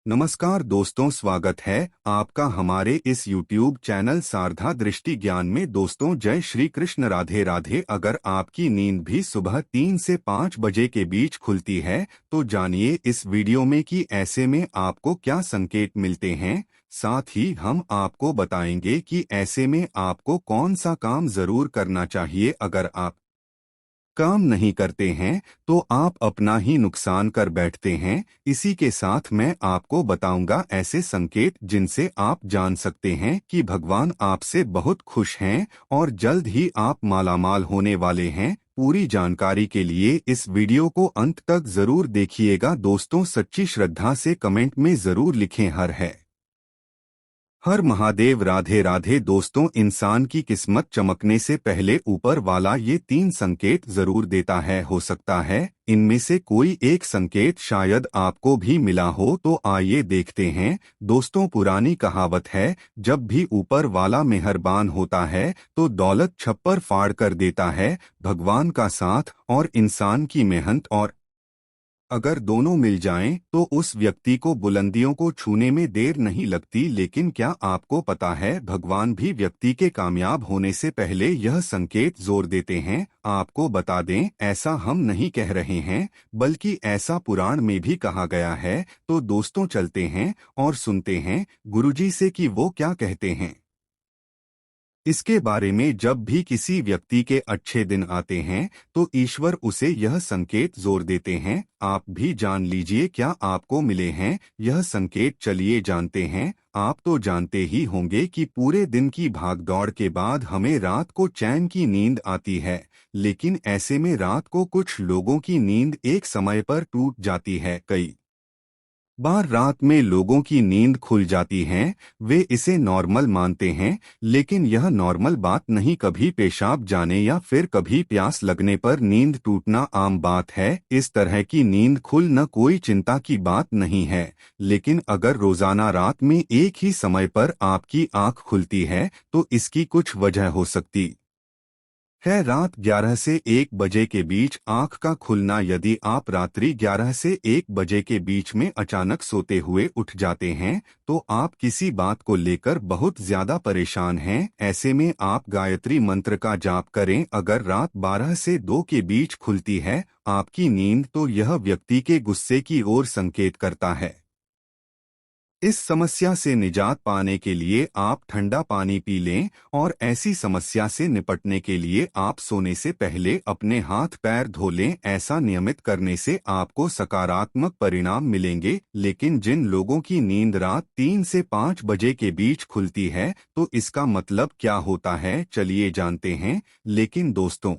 नमस्कार दोस्तों, स्वागत है आपका हमारे इस YouTube चैनल शारदा दृष्टि ज्ञान में। दोस्तों, जय श्री कृष्ण, राधे राधे। अगर आपकी नींद भी सुबह 3 से 5 बजे के बीच खुलती है तो जानिए इस वीडियो में कि ऐसे में आपको क्या संकेत मिलते हैं। साथ ही हम आपको बताएंगे कि ऐसे में आपको कौन सा काम जरूर करना चाहिए। अगर आप काम नहीं करते हैं तो आप अपना ही नुकसान कर बैठते हैं। इसी के साथ मैं आपको बताऊंगा ऐसे संकेत जिनसे आप जान सकते हैं कि भगवान आपसे बहुत खुश हैं और जल्द ही आप मालामाल होने वाले हैं। पूरी जानकारी के लिए इस वीडियो को अंत तक जरूर देखिएगा। दोस्तों, सच्ची श्रद्धा से कमेंट में जरूर लिखें हर है हर महादेव, राधे राधे। दोस्तों, इंसान की किस्मत चमकने से पहले ऊपर वाला ये 3 संकेत जरूर देता है। हो सकता है इनमें से कोई एक संकेत शायद आपको भी मिला हो, तो आइए देखते हैं। दोस्तों, पुरानी कहावत है, जब भी ऊपर वाला मेहरबान होता है तो दौलत छप्पर फाड़ कर देता है। भगवान का साथ और इंसान की मेहनत और अगर दोनों मिल जाएं तो उस व्यक्ति को बुलंदियों को छूने में देर नहीं लगती। लेकिन क्या आपको पता है, भगवान भी व्यक्ति के कामयाब होने से पहले यह संकेत जोर देते हैं। आपको बता दें, ऐसा हम नहीं कह रहे हैं, बल्कि ऐसा पुराण में भी कहा गया है। तो दोस्तों, चलते हैं और सुनते हैं गुरुजी से कि वो क्या कहते हैं इसके बारे में। जब भी किसी व्यक्ति के अच्छे दिन आते हैं तो ईश्वर उसे यह संकेत जोर देते हैं। आप भी जान लीजिए क्या आपको मिले हैं यह संकेत। चलिए जानते हैं। आप तो जानते ही होंगे कि पूरे दिन की भागदौड़ के बाद हमें रात को चैन की नींद आती है, लेकिन ऐसे में रात को कुछ लोगों की नींद एक समय पर टूट जाती है। कई बार रात में लोगों की नींद खुल जाती है, वे इसे नॉर्मल मानते हैं, लेकिन यह नॉर्मल बात नहीं। कभी पेशाब जाने या फिर कभी प्यास लगने पर नींद टूटना आम बात है। इस तरह की नींद खुलना कोई चिंता की बात नहीं है। लेकिन अगर रोजाना रात में एक ही समय पर आपकी आंख खुलती है तो इसकी कुछ वजह हो सकती है। रात 11 से 1 बजे के बीच आंख का खुलना। यदि आप रात्रि 11 से 1 बजे के बीच में अचानक सोते हुए उठ जाते हैं तो आप किसी बात को लेकर बहुत ज्यादा परेशान हैं। ऐसे में आप गायत्री मंत्र का जाप करें। अगर रात 12 से 2 के बीच खुलती है आपकी नींद, तो यह व्यक्ति के गुस्से की ओर संकेत करता है। इस समस्या से निजात पाने के लिए आप ठंडा पानी पी लें, और ऐसी समस्या से निपटने के लिए आप सोने से पहले अपने हाथ पैर धो लें। ऐसा नियमित करने से आपको सकारात्मक परिणाम मिलेंगे। लेकिन जिन लोगों की नींद रात 3 से 5 बजे के बीच खुलती है तो इसका मतलब क्या होता है, चलिए जानते हैं। लेकिन दोस्तों,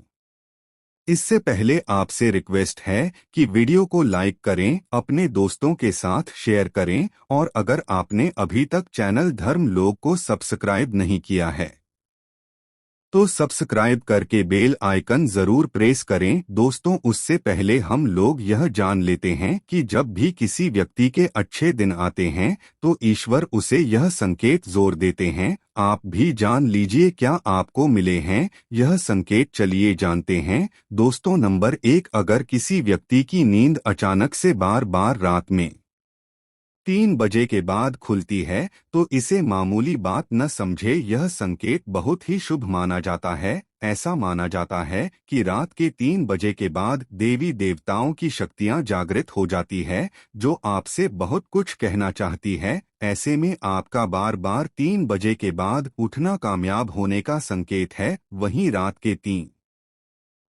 इससे पहले आपसे रिक्वेस्ट है कि वीडियो को लाइक करें, अपने दोस्तों के साथ शेयर करें, और अगर आपने अभी तक चैनल धर्म लोग को सब्सक्राइब नहीं किया है तो सब्सक्राइब करके बेल आइकन जरूर प्रेस करें। दोस्तों, उससे पहले हम लोग यह जान लेते हैं कि जब भी किसी व्यक्ति के अच्छे दिन आते हैं तो ईश्वर उसे यह संकेत जोर देते हैं। आप भी जान लीजिए क्या आपको मिले हैं यह संकेत। चलिए जानते हैं। दोस्तों, नंबर 1, अगर किसी व्यक्ति की नींद अचानक से बार बार रात में 3 बजे के बाद खुलती है तो इसे मामूली बात न समझे। यह संकेत बहुत ही शुभ माना जाता है। ऐसा माना जाता है कि रात के 3 बजे के बाद देवी देवताओं की शक्तियां जागृत हो जाती है, जो आपसे बहुत कुछ कहना चाहती है। ऐसे में आपका बार बार 3 बजे के बाद उठना कामयाब होने का संकेत है। वहीं रात के 3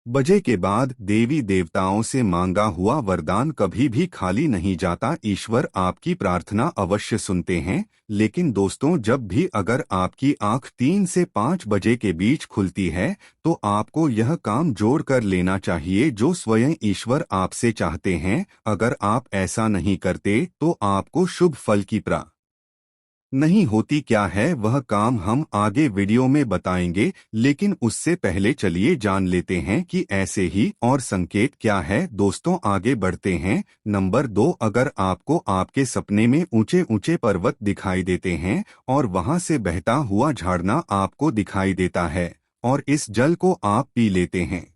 बजे के बाद देवी देवताओं से मांगा हुआ वरदान कभी भी खाली नहीं जाता। ईश्वर आपकी प्रार्थना अवश्य सुनते हैं। लेकिन दोस्तों, जब भी अगर आपकी आंख 3 से 5 बजे के बीच खुलती है तो आपको यह काम जोड़ कर लेना चाहिए जो स्वयं ईश्वर आपसे चाहते हैं। अगर आप ऐसा नहीं करते तो आपको शुभ फल की प्राप्ति नहीं होती। क्या है वह काम हम आगे वीडियो में बताएंगे, लेकिन उससे पहले चलिए जान लेते हैं कि ऐसे ही और संकेत क्या है। दोस्तों, आगे बढ़ते हैं। नंबर 2, अगर आपको आपके सपने में ऊंचे ऊंचे पर्वत दिखाई देते हैं और वहां से बहता हुआ झरना आपको दिखाई देता है और इस जल को आप पी लेते हैं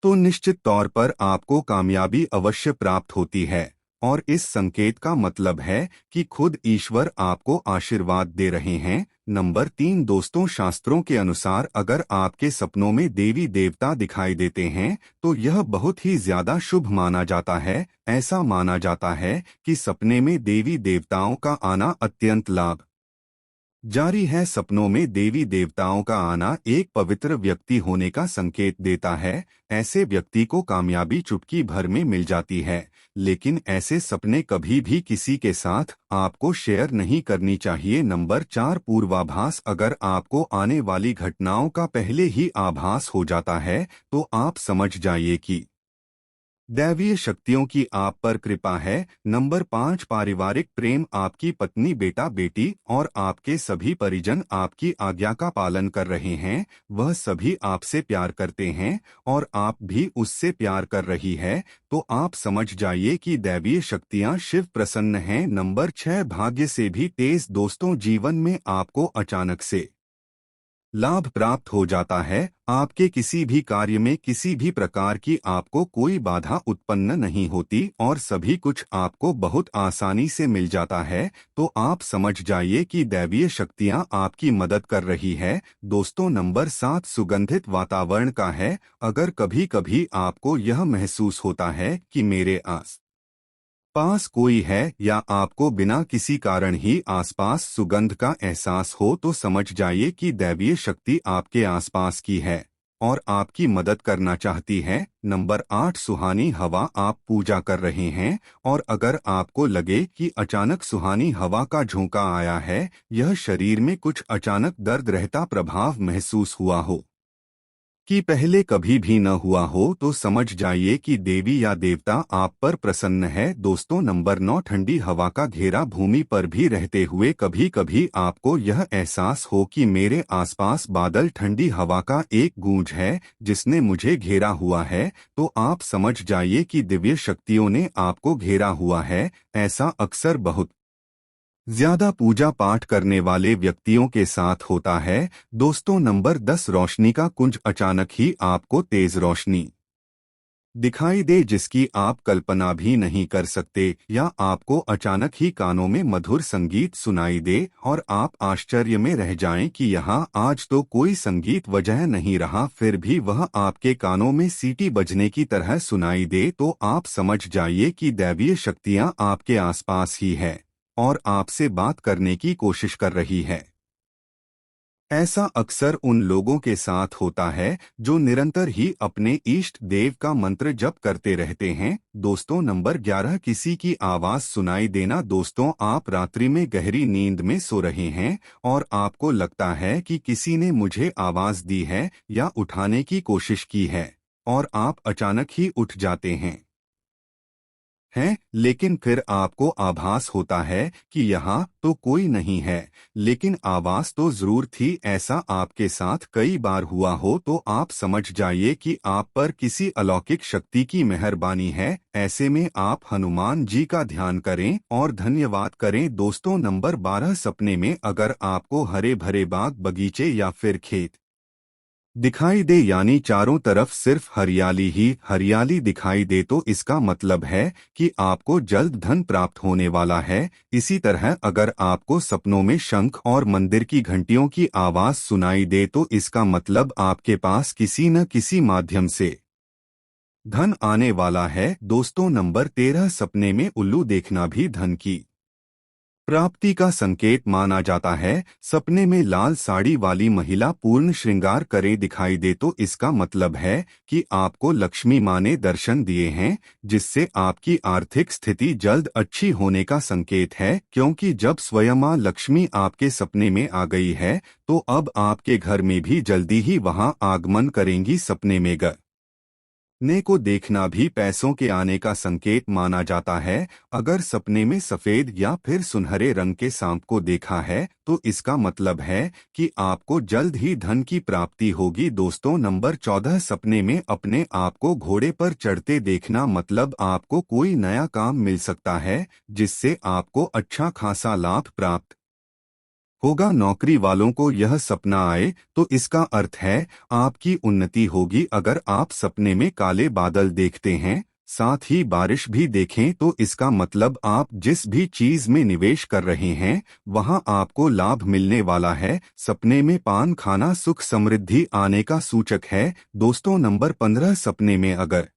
तो निश्चित तौर पर आपको कामयाबी अवश्य प्राप्त होती है। और इस संकेत का मतलब है कि खुद ईश्वर आपको आशीर्वाद दे रहे हैं। नंबर 3 दोस्तों, शास्त्रों के अनुसार अगर आपके सपनों में देवी देवता दिखाई देते हैं तो यह बहुत ही ज्यादा शुभ माना जाता है। ऐसा माना जाता है कि सपने में देवी देवताओं का आना अत्यंत लाभ जारी है। सपनों में देवी देवताओं का आना एक पवित्र व्यक्ति होने का संकेत देता है। ऐसे व्यक्ति को कामयाबी चुटकी भर में मिल जाती है, लेकिन ऐसे सपने कभी भी किसी के साथ आपको शेयर नहीं करनी चाहिए। नंबर 4 पूर्वाभास, अगर आपको आने वाली घटनाओं का पहले ही आभास हो जाता है तो आप समझ जाइए कि दैवीय शक्तियों की आप पर कृपा है। नंबर 5 पारिवारिक प्रेम, आपकी पत्नी, बेटा बेटी और आपके सभी परिजन आपकी आज्ञा का पालन कर रहे हैं। वह सभी आपसे प्यार करते हैं और आप भी उससे प्यार कर रही है, तो आप समझ जाइए कि दैवीय शक्तियां शिव प्रसन्न हैं। नंबर 6 भाग्य से भी तेज, दोस्तों जीवन में आपको अचानक से लाभ प्राप्त हो जाता है। आपके किसी भी कार्य में किसी भी प्रकार की आपको कोई बाधा उत्पन्न नहीं होती और सभी कुछ आपको बहुत आसानी से मिल जाता है, तो आप समझ जाइए कि दैवीय शक्तियां आपकी मदद कर रही है। दोस्तों नंबर 7 सुगंधित वातावरण का है, अगर कभी कभी आपको यह महसूस होता है कि मेरे आस पास कोई है या आपको बिना किसी कारण ही आसपास सुगंध का एहसास हो तो समझ जाइए कि दैवीय शक्ति आपके आसपास की है और आपकी मदद करना चाहती है। नंबर 8 सुहानी हवा, आप पूजा कर रहे हैं और अगर आपको लगे कि अचानक सुहानी हवा का झोंका आया है, यह शरीर में कुछ अचानक दर्द रहता प्रभाव महसूस हुआ हो कि पहले कभी भी न हुआ हो, तो समझ जाइए कि देवी या देवता आप पर प्रसन्न है। दोस्तों नंबर 9 ठंडी हवा का घेरा, भूमि पर भी रहते हुए कभी कभी आपको यह एहसास हो कि मेरे आसपास बादल ठंडी हवा का एक गूंज है जिसने मुझे घेरा हुआ है, तो आप समझ जाइए कि दिव्य शक्तियों ने आपको घेरा हुआ है। ऐसा अक्सर बहुत ज्यादा पूजा पाठ करने वाले व्यक्तियों के साथ होता है। दोस्तों नंबर 10 रोशनी का कुंज, अचानक ही आपको तेज रोशनी दिखाई दे जिसकी आप कल्पना भी नहीं कर सकते, या आपको अचानक ही कानों में मधुर संगीत सुनाई दे और आप आश्चर्य में रह जाएं कि यहाँ आज तो कोई संगीत वजह नहीं रहा, फिर भी वह आपके कानों में सीटी बजने की तरह सुनाई दे, तो आप समझ जाइए कि दैवीय शक्तियाँ आपके आसपास ही है और आपसे बात करने की कोशिश कर रही है। ऐसा अक्सर उन लोगों के साथ होता है जो निरंतर ही अपने इष्ट देव का मंत्र जप करते रहते हैं। दोस्तों नंबर 11 किसी की आवाज सुनाई देना, दोस्तों आप रात्रि में गहरी नींद में सो रहे हैं और आपको लगता है कि किसी ने मुझे आवाज दी है या उठाने की कोशिश की है और आप अचानक ही उठ जाते हैं, लेकिन फिर आपको आभास होता है कि यहाँ तो कोई नहीं है, लेकिन आवाज तो जरूर थी। ऐसा आपके साथ कई बार हुआ हो तो आप समझ जाइए कि आप पर किसी अलौकिक शक्ति की मेहरबानी है। ऐसे में आप हनुमान जी का ध्यान करें और धन्यवाद करें। दोस्तों नंबर 12 सपने में अगर आपको हरे भरे बाग बगीचे या फिर खेत दिखाई दे, यानी चारों तरफ सिर्फ हरियाली ही हरियाली दिखाई दे, तो इसका मतलब है कि आपको जल्द धन प्राप्त होने वाला है। इसी तरह अगर आपको सपनों में शंख और मंदिर की घंटियों की आवाज सुनाई दे तो इसका मतलब आपके पास किसी न किसी माध्यम से धन आने वाला है। दोस्तों नंबर 13 सपने में उल्लू देखना भी धन की प्राप्ति का संकेत माना जाता है। सपने में लाल साड़ी वाली महिला पूर्ण श्रृंगार करे दिखाई दे तो इसका मतलब है कि आपको लक्ष्मी माँ ने दर्शन दिए हैं, जिससे आपकी आर्थिक स्थिति जल्द अच्छी होने का संकेत है, क्योंकि जब स्वयं माँ लक्ष्मी आपके सपने में आ गई है तो अब आपके घर में भी जल्दी ही वहां आगमन करेंगी। सपने में ने को देखना भी पैसों के आने का संकेत माना जाता है। अगर सपने में सफेद या फिर सुनहरे रंग के सांप को देखा है तो इसका मतलब है कि आपको जल्द ही धन की प्राप्ति होगी। दोस्तों नंबर 14 सपने में अपने आप को घोड़े पर चढ़ते देखना, मतलब आपको कोई नया काम मिल सकता है जिससे आपको अच्छा खासा लाभ प्राप्त होगा। नौकरी वालों को यह सपना आए तो इसका अर्थ है आपकी उन्नति होगी। अगर आप सपने में काले बादल देखते हैं, साथ ही बारिश भी देखें तो इसका मतलब आप जिस भी चीज में निवेश कर रहे हैं वहां आपको लाभ मिलने वाला है। सपने में पान खाना सुख समृद्धि आने का सूचक है। दोस्तों नंबर 15, सपने में अगर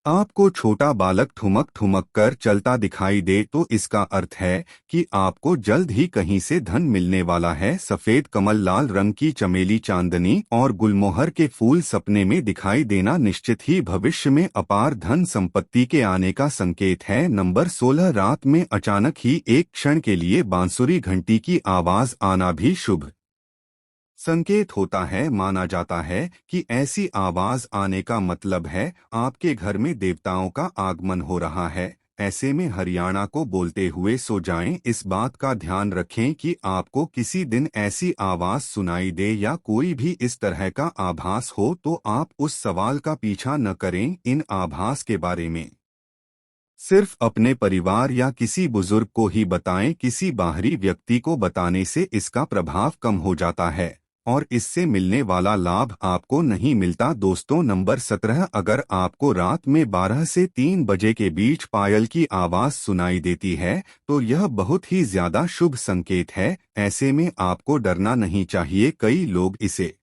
आपको छोटा बालक ठुमक ठुमक कर चलता दिखाई दे तो इसका अर्थ है कि आपको जल्द ही कहीं से धन मिलने वाला है। सफेद कमल, लाल रंग की चमेली, चांदनी और गुलमोहर के फूल सपने में दिखाई देना निश्चित ही भविष्य में अपार धन संपत्ति के आने का संकेत है। नंबर 16, रात में अचानक ही एक क्षण के लिए बांसुरी घंटी की आवाज आना भी शुभ संकेत होता है। माना जाता है कि ऐसी आवाज आने का मतलब है आपके घर में देवताओं का आगमन हो रहा है। ऐसे में हरियाणा को बोलते हुए सो जाएं। इस बात का ध्यान रखें कि आपको किसी दिन ऐसी आवाज सुनाई दे या कोई भी इस तरह का आभास हो तो आप उस सवाल का पीछा न करें। इन आभास के बारे में सिर्फ अपने परिवार या किसी बुजुर्ग को ही बताएं। किसी बाहरी व्यक्ति को बताने से इसका प्रभाव कम हो जाता है और इससे मिलने वाला लाभ आपको नहीं मिलता। दोस्तों नंबर 17, अगर आपको रात में 12 से 3 बजे के बीच पायल की आवाज सुनाई देती है तो यह बहुत ही ज्यादा शुभ संकेत है। ऐसे में आपको डरना नहीं चाहिए। कई लोग इसे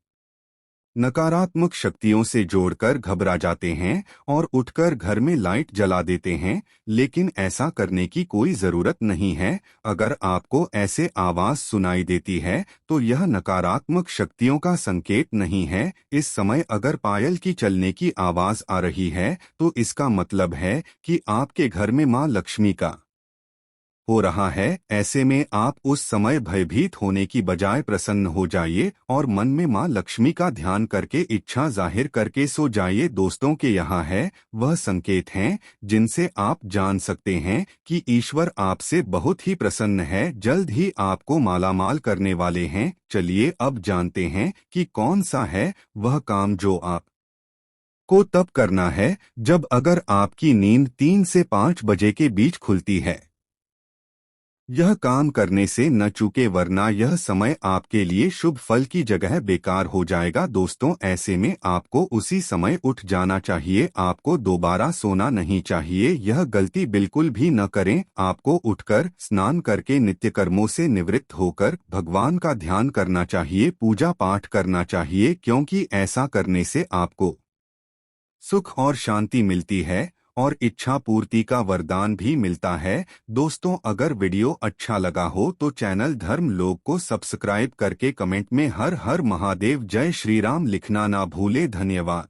नकारात्मक शक्तियों से जोड़कर घबरा जाते हैं और उठकर घर में लाइट जला देते हैं, लेकिन ऐसा करने की कोई जरूरत नहीं है। अगर आपको ऐसे आवाज सुनाई देती है तो यह नकारात्मक शक्तियों का संकेत नहीं है। इस समय अगर पायल की चलने की आवाज आ रही है तो इसका मतलब है कि आपके घर में मां लक्ष्मी का हो रहा है। ऐसे में आप उस समय भयभीत होने की बजाय प्रसन्न हो जाइए और मन में मां लक्ष्मी का ध्यान करके इच्छा जाहिर करके सो जाइए। दोस्तों के यहाँ है वह संकेत हैं जिनसे आप जान सकते हैं कि ईश्वर आपसे बहुत ही प्रसन्न है, जल्द ही आपको मालामाल करने वाले हैं। चलिए अब जानते हैं कि कौन सा है वह काम जो आप को तब करना है जब अगर आपकी नींद 3 से 5 बजे के बीच खुलती है। यह काम करने से न चूके वरना यह समय आपके लिए शुभ फल की जगह बेकार हो जाएगा। दोस्तों ऐसे में आपको उसी समय उठ जाना चाहिए। आपको दोबारा सोना नहीं चाहिए। यह गलती बिल्कुल भी न करें। आपको उठकर स्नान करके नित्य कर्मों से निवृत्त होकर भगवान का ध्यान करना चाहिए, पूजा पाठ करना चाहिए, क्योंकि ऐसा करने से आपको सुख और शांति मिलती है और इच्छा पूर्ति का वरदान भी मिलता है। दोस्तों अगर वीडियो अच्छा लगा हो तो चैनल धर्म लोग को सब्सक्राइब करके कमेंट में हर हर महादेव जय श्री राम लिखना ना भूले। धन्यवाद।